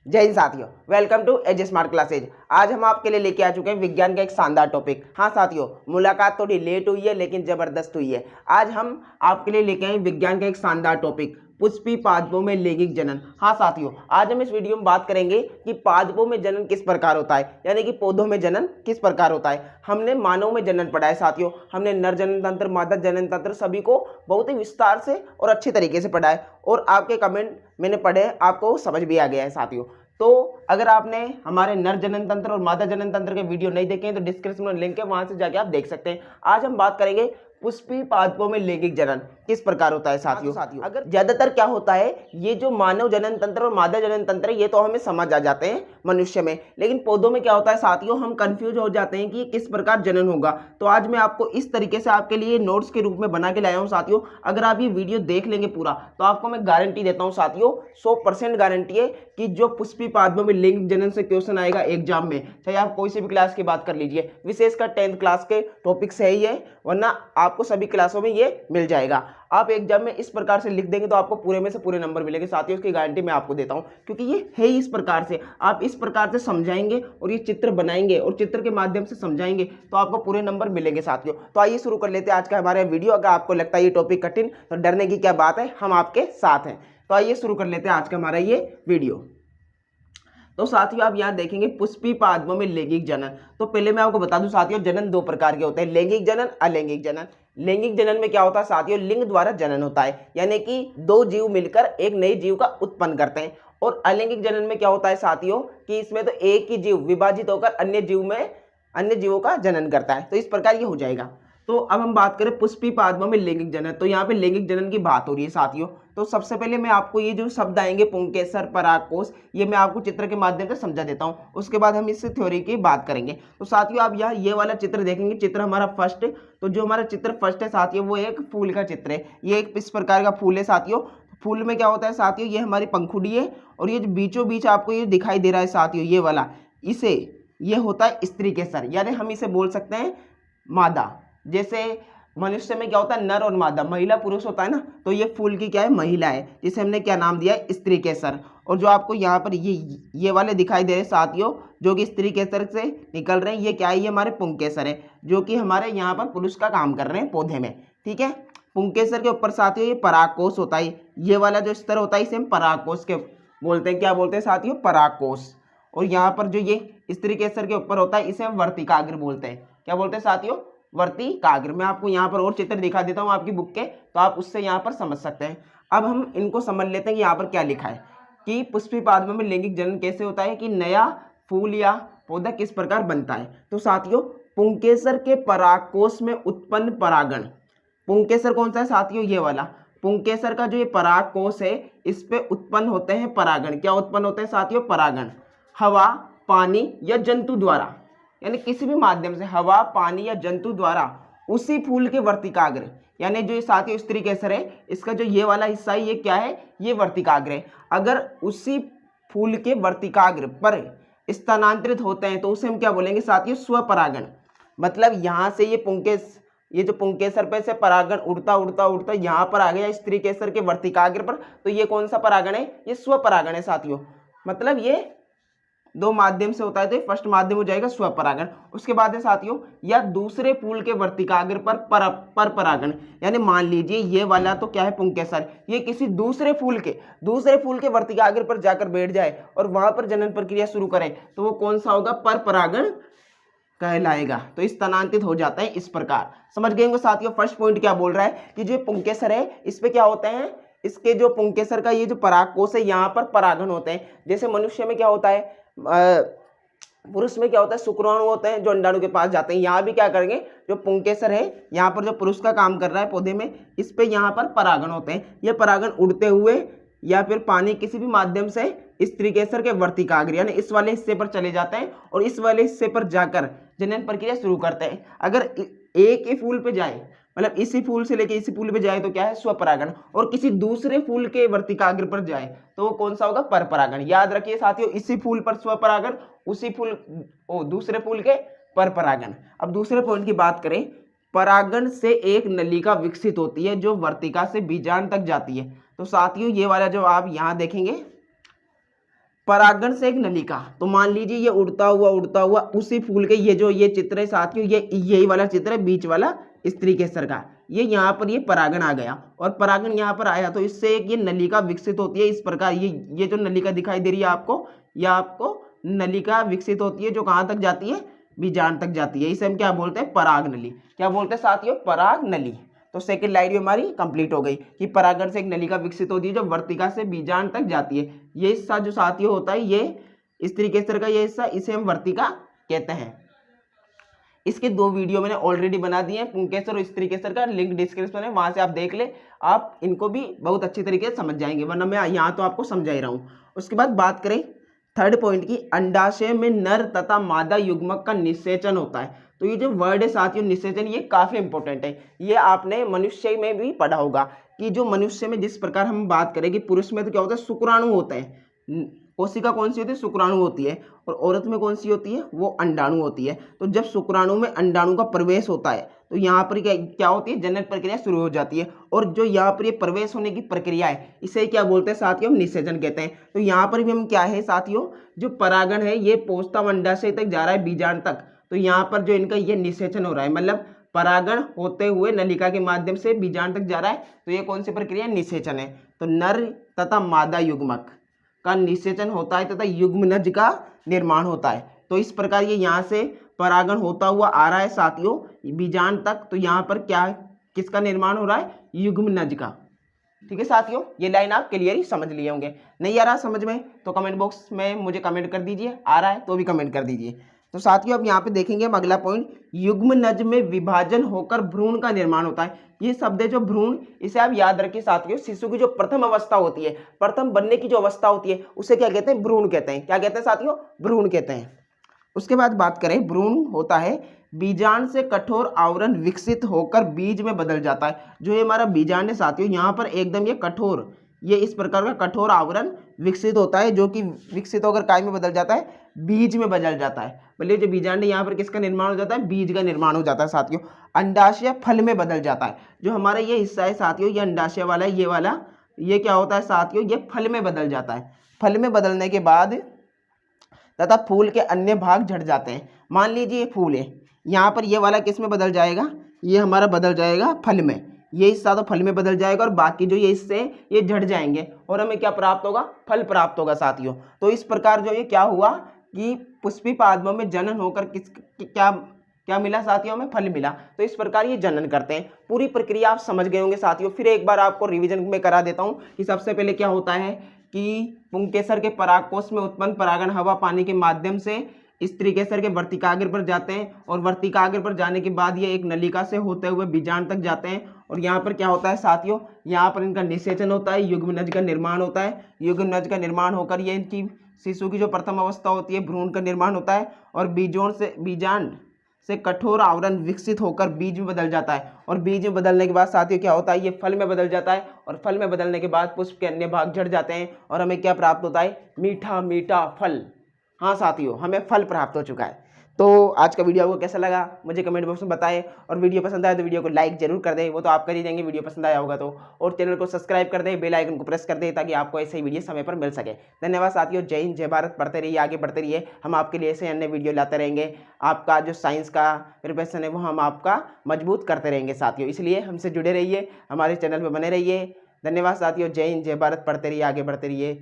जय हिंद साथियों, welcome to edge smart classes. आज हम आपके लिए लेके आ चुके हैं विज्ञान का एक शानदार टॉपिक। हाँ साथियों, मुलाकात थोड़ी लेट हुई है लेकिन जबरदस्त हुई है। आज हम आपके लिए लेके आए विज्ञान का एक शानदार टॉपिक, पुष्पी पादपों में लैंगिक जनन। हाँ साथियों, आज हम इस वीडियो में बात करेंगे कि पादपों में जनन किस प्रकार होता है, यानी कि पौधों में जनन किस प्रकार होता है। हमने मानव में जनन पढ़ा है साथियों, हमने नर जनन तंत्र, मादा जनन तंत्र सभी को बहुत ही विस्तार से और अच्छे तरीके से पढ़ा है और आपके कमेंट मैंने पढ़े, आपको समझ भी आ गया है साथियों। तो अगर आपने हमारे नर जनन तंत्र और मादा जनन तंत्र के वीडियो नहीं देखे हैं तो डिस्क्रिप्शन में लिंक है, वहां से जाके आप देख सकते हैं। आज हम बात करेंगे पुष्पी पादपों में लैंगिक जनन किस प्रकार होता है साथियों। अगर ज्यादातर क्या होता है, ये जो मानव जनन तंत्र और मादा जनन तंत्र ये तो हमें समझ आ जाते हैं मनुष्य में, लेकिन पौधों में क्या होता है साथियों, हम कंफ्यूज हो जाते हैं कि किस प्रकार जनन होगा। तो आज मैं आपको इस तरीके से आपके लिए नोट्स के रूप में बना के लाया हूं साथियों। अगर आप ये वीडियो देख लेंगे पूरा तो आपको मैं गारंटी देता हूं साथियों, 100% गारंटी है कि जो पुष्पी पादपों में लैंगिक जनन से क्वेश्चन आएगा एग्जाम में, चाहे आप कोई से भी क्लास की बात कर लीजिए, विशेषकर 10th क्लास के टॉपिक से ही है, वरना आपको सभी क्लासों में ये मिल जाएगा। आप एग्जाम में इस प्रकार से लिख देंगे तो आपको पूरे में से पूरे नंबर मिलेंगे साथियों, उसकी गारंटी मैं आपको देता हूं, क्योंकि ये है ही इस प्रकार से। आप इस प्रकार से समझाएंगे और ये चित्र बनाएंगे और चित्र के माध्यम से समझाएंगे तो आपको पूरे नंबर मिलेंगे साथियों। तो आइए शुरू कर लेते हैं आज का हमारा वीडियो। अगर आपको लगता है ये टॉपिक कठिन तो डरने की क्या बात है, हम आपके साथ हैं। तो आइए शुरू कर लेते हैं आज का हमारा ये वीडियो। तो साथियों आप यहाँ देखेंगे पुष्पी पादपों में लैंगिक जनन। तो पहले मैं आपको बता दूं साथियों, जनन दो प्रकार के होते हैं, लैंगिक जनन, अलैंगिक जनन। लैंगिक जनन में क्या होता है साथियों, लिंग द्वारा जनन होता है, यानी कि दो जीव मिलकर एक नए जीव का उत्पन्न करते हैं। और अलैंगिक जनन में क्या होता है साथियों कि इसमें तो एक ही जीव विभाजित होकर अन्य जीवों का जनन करता है। तो इस प्रकार ये हो जाएगा। तो अब हम बात करें पुष्पी पादपों में लैंगिक जनन, तो यहाँ पे लैंगिक जनन की बात हो रही है साथियों। तो सबसे पहले मैं आपको ये जो शब्द आएंगे पुंकेसर, परागकोश, ये मैं आपको चित्र के माध्यम से समझा देता हूँ, उसके बाद हम इस थ्योरी की बात करेंगे। तो साथियों आप यहाँ ये वाला चित्र देखेंगे, चित्र हमारा फर्स्ट। तो जो हमारा चित्र फर्स्ट है साथियों वो एक फूल का चित्र है। ये एक इस प्रकार का फूल है साथियों। फूल में क्या होता है साथियों, ये हमारी पंखुड़ी है और ये जो बीचों बीच आपको ये दिखाई दे रहा है साथियों, ये वाला, इसे ये होता है स्त्री केसर, यानी हम इसे बोल सकते हैं मादा। जैसे मनुष्य में क्या होता है नर और मादा, महिला पुरुष होता है ना, तो ये फूल की क्या है, महिला है, जिसे हमने क्या नाम दिया है, स्त्री केसर। और जो आपको यहाँ पर ये वाले दिखाई दे रहे साथियों, जो कि स्त्री केसर से निकल रहे हैं, ये क्या है, ये हमारे पुंकेसर है, जो कि हमारे यहाँ पर पुरुष का काम कर रहे हैं पौधे में। ठीक है, पुंकेसर के ऊपर साथियों ये परागकोश होता है, ये वाला जो स्तर होता है इसे हम परागकोश के बोलते हैं। क्या बोलते हैं साथियों, परागकोश। और यहाँ पर जो ये स्त्री केसर के ऊपर होता है इसे हम वर्तिकाग्र बोलते हैं। क्या बोलते हैं साथियों, वर्तिकाग्र। मैं आपको यहाँ पर और चित्र दिखा देता हूँ आपकी बुक के, तो आप उससे यहाँ पर समझ सकते हैं। अब हम इनको समझ लेते हैं कि यहाँ पर क्या लिखा है कि पुष्पी पादपों में लैंगिक जनन कैसे होता है, कि नया फूल या पौधा किस प्रकार बनता है। तो साथियों पुंकेसर के परागकोश में उत्पन्न परागण, पुंकेसर कौन सा है साथियों, ये वाला पुंकेसर का जो ये परागकोश है इस पे उत्पन्न होते हैं परागण। क्या उत्पन्न होते हैं साथियों, परागण, हवा, पानी या जंतु द्वारा, यानी किसी भी माध्यम से हवा, पानी या जंतु द्वारा उसी फूल के वर्तिकाग्र, यानी जो ये साथियों स्त्री केसर है इसका जो ये वाला हिस्सा है ये क्या है, ये वर्तिकाग्र है। अगर उसी फूल के वर्तिकाग्र पर स्थानांतरित होते हैं तो उसे हम क्या बोलेंगे साथियों, स्वपरागण। मतलब यहाँ से ये जो पुंकेसर पे से परागण उड़ता उड़ता उड़ता यहाँ पर आ गया स्त्री केसर के वर्तिकाग्र पर, तो ये कौन सा परागण है, ये स्वपरागण है साथियों। मतलब ये दो माध्यम से होता है, तो ये फर्स्ट माध्यम हो जाएगा स्वपरागण। उसके बाद है साथियों या दूसरे फूल के वर्तिकाग्र पर परागण, यानी मान लीजिए ये वाला तो क्या है पुंकेसर, ये किसी दूसरे फूल के वर्तिकाग्र पर जाकर बैठ जाए और वहां पर जनन प्रक्रिया शुरू करे तो वो कौन सा होगा, पर परागण कहलाएगा। तो स्थानांतरित हो जाता है इस प्रकार। समझ गए होंगे साथियों। फर्स्ट पॉइंट क्या बोल रहा है कि जो पुंकेसर है इस पे क्या होते हैं, इसके जो पुंकेसर का ये जो परागकोश है यहाँ पर परागण होते हैं। जैसे मनुष्य में क्या होता है, पुरुष में क्या होता है, शुक्राणु होते हैं जो अंडाणु के पास जाते हैं। यहाँ भी क्या करेंगे, जो पुंकेसर है यहाँ पर जो पुरुष का काम कर रहा है पौधे में, इस पे यहाँ पर परागण होते हैं। ये परागण उड़ते हुए या फिर पानी किसी भी माध्यम से स्त्री केसर के वर्तिकाग्र यानी इस वाले हिस्से पर चले जाते हैं और इस वाले हिस्से पर जाकर जनन प्रक्रिया शुरू करते हैं। अगर एक ही फूल पे जाए, मतलब इसी फूल से लेके इसी फूल पे जाए तो क्या है, स्वपरागण, और किसी दूसरे फूल के वर्तिकाग्र पर जाए तो वो कौन सा होगा, परपरागण। याद रखिए साथियों, इसी फूल पर स्वपरागण, उसी दूसरे फूल के परपरागण। अब दूसरे पॉइंट की बात करें, परागण से एक नलिका विकसित होती है जो वर्तिका से बीजांड तक जाती है। तो साथियों ये वाला जो आप यहाँ देखेंगे परागण से एक नलिका, तो मान लीजिए ये उड़ता हुआ उसी फूल के ये चित्र है साथियों, ये यही वाला चित्र है बीच वाला स्त्री केसर का, ये यहाँ पर ये परागण आ गया और परागण यहाँ पर आया तो इससे एक ये नलिका विकसित होती है। इस प्रकार ये जो नलिका दिखाई दे रही है आपको, यह आपको नलिका विकसित होती है जो कहाँ तक जाती है, बीजांड तक जाती है। इसे हम क्या बोलते हैं, पराग नली। क्या बोलते हैं साथियों, पराग नली। तो सेकंड लाइन भी हमारी कंप्लीट हो गई कि परागण से एक नलिका विकसित होती है जो वर्तिका से बीजांड तक जाती है। ये हिस्सा जो साथियों होता है, ये स्त्री केसर का ये हिस्सा, इसे हम वर्तिका कहते हैं। इसके 2 वीडियो मैंने ऑलरेडी बना दिए हैं, पुंकेसर और स्त्री केसर का, लिंक डिस्क्रिप्शन में, वहां से आप देख ले, आप इनको भी बहुत अच्छी तरीके से समझ जाएंगे, वरना मैं यहाँ तो आपको समझा ही रहा हूँ। उसके बाद बात करें थर्ड पॉइंट की, अंडाशय में नर तथा मादा युग्मक का निषेचन होता है। तो ये जो वर्ड है साथियों निषेचन, ये काफी इंपॉर्टेंट है। ये आपने मनुष्य में भी पढ़ा होगा कि जो मनुष्य में जिस प्रकार हम बात करें कि पुरुष में तो क्या होता है, शुक्राणु होता है, कोशिका कौन सी होती है, शुक्राणु होती है, और औरत में कौन सी होती है, वो अंडाणु होती है। तो जब शुक्राणु में अंडाणु का प्रवेश होता है तो यहाँ पर क्या होती है, जनन प्रक्रिया शुरू हो जाती है, और जो यहाँ पर ये प्रवेश होने की प्रक्रिया है इसे क्या बोलते हैं साथियों, हम निषेचन कहते हैं। तो यहाँ पर भी हम क्या है साथियों, जो परागण है ये पोषता अंडाशय तक जा रहा है, बीजांड तक, तो यहाँ पर जो इनका ये निषेचन हो रहा है, मतलब परागण होते हुए नलिका के माध्यम से बीजांड तक जा रहा है, तो ये कौन सी प्रक्रिया, निषेचन है। तो नर तथा मादा युग्मक का निषेचन होता है तथा युग्मनज का निर्माण होता है। तो इस प्रकार ये यहाँ से परागण होता हुआ आ रहा है साथियों बीजांड तक, तो यहाँ पर क्या किसका निर्माण हो रहा है, युग्मनज का। ठीक है साथियों, ये लाइन आप क्लियरली समझ लिए होंगे। नहीं आ रहा समझ में तो कमेंट बॉक्स में मुझे कमेंट कर दीजिए, आ रहा है तो भी कमेंट कर दीजिए। तो साथियों अब यहाँ पे देखेंगे हम अगला पॉइंट, युग्मनज में विभाजन होकर भ्रूण का निर्माण होता है। ये शब्द है जो भ्रूण, इसे आप याद रखिए साथियों, शिशु की जो प्रथम अवस्था होती है, प्रथम बनने की जो अवस्था होती है उसे क्या कहते हैं, भ्रूण कहते हैं। क्या कहते हैं साथियों, भ्रूण कहते हैं। उसके बाद बात करें, भ्रूण होता है बीजांड से कठोर आवरण विकसित होकर बीज में बदल जाता है। जो ये हमारा बीजांड है साथियों, यहाँ पर एकदम ये कठोर, ये इस प्रकार का कठोर आवरण विकसित होता है जो कि विकसित होकर काय में बदल जाता है, बीज में बदल जाता है। बोलिए जो बीजांड है यहाँ पर किसका निर्माण हो जाता है, बीज का निर्माण हो जाता है साथियों। अंडाशय फल में बदल जाता है। जो हमारा ये हिस्सा है साथियों, ये अंडाशय वाला है, ये वाला, ये क्या होता है साथियों, ये फल में बदल जाता है। फल में बदलने के बाद तथा फूल के अन्य भाग झड़ जाते हैं। मान लीजिए ये फूल है, यहाँ पर ये वाला किस में बदल जाएगा, ये हमारा बदल जाएगा फल में, ये हिस्सा तो फल में बदल जाएगा और बाकी जो ये हिस्से ये झड़ जाएंगे और हमें क्या प्राप्त होगा, फल प्राप्त होगा साथियों। तो इस प्रकार जो ये क्या हुआ कि पुष्पी पादपों में जनन होकर क्या मिला साथियों, में फल मिला। तो इस प्रकार ये जनन करते हैं। पूरी प्रक्रिया आप समझ गए होंगे साथियों। फिर एक बार आपको रिवीजन में करा देता हूँ कि सबसे पहले क्या होता है कि पुंकेसर के परागकोश में उत्पन्न परागण हवा पानी के माध्यम से स्त्री केसर के वर्तिकाग्र पर जाते हैं और वर्तिकाग्र पर जाने के बाद ये एक नलिका से होते हुए बीजांड तक जाते हैं और यहाँ पर क्या होता है साथियों, यहाँ पर इनका निषेचन होता है, युग्मनज का निर्माण होता है। युग्मनज का निर्माण होकर ये इनकी शिशु की जो प्रथम अवस्था होती है भ्रूण का निर्माण होता है और बीजांड से कठोर आवरण विकसित होकर बीज में बदल जाता है और बीज में बदलने के बाद साथियों क्या होता है, ये फल में बदल जाता है और फल में बदलने के बाद पुष्प के अन्य भाग झड़ जाते हैं और हमें क्या प्राप्त होता है, मीठा मीठा फल। हाँ साथियों, हमें फल प्राप्त हो चुका है। तो आज का वीडियो आपको कैसा लगा मुझे कमेंट बॉक्स में बताएं और वीडियो पसंद आए तो वीडियो को लाइक जरूर कर दें, वो तो आप कर ही देंगे वीडियो पसंद आया होगा तो, और चैनल को सब्सक्राइब कर दें, बेल आइकन को प्रेस कर दें ताकि आपको ऐसे ही वीडियो समय पर मिल सके। धन्यवाद साथियों, जय हिंद जय भारत, पढ़ते रहिए आगे बढ़ते रहिए, हम आपके लिए ऐसे अन्य वीडियो लाते रहेंगे। आपका जो साइंस का प्रिपरेशन है वो हम आपका मजबूत करते रहेंगे साथियों, इसलिए हमसे जुड़े रहिए, हमारे चैनल पर बने रहिए। धन्यवाद साथियों, जय हिंद जय भारत, पढ़ते रहिए आगे बढ़ते रहिए।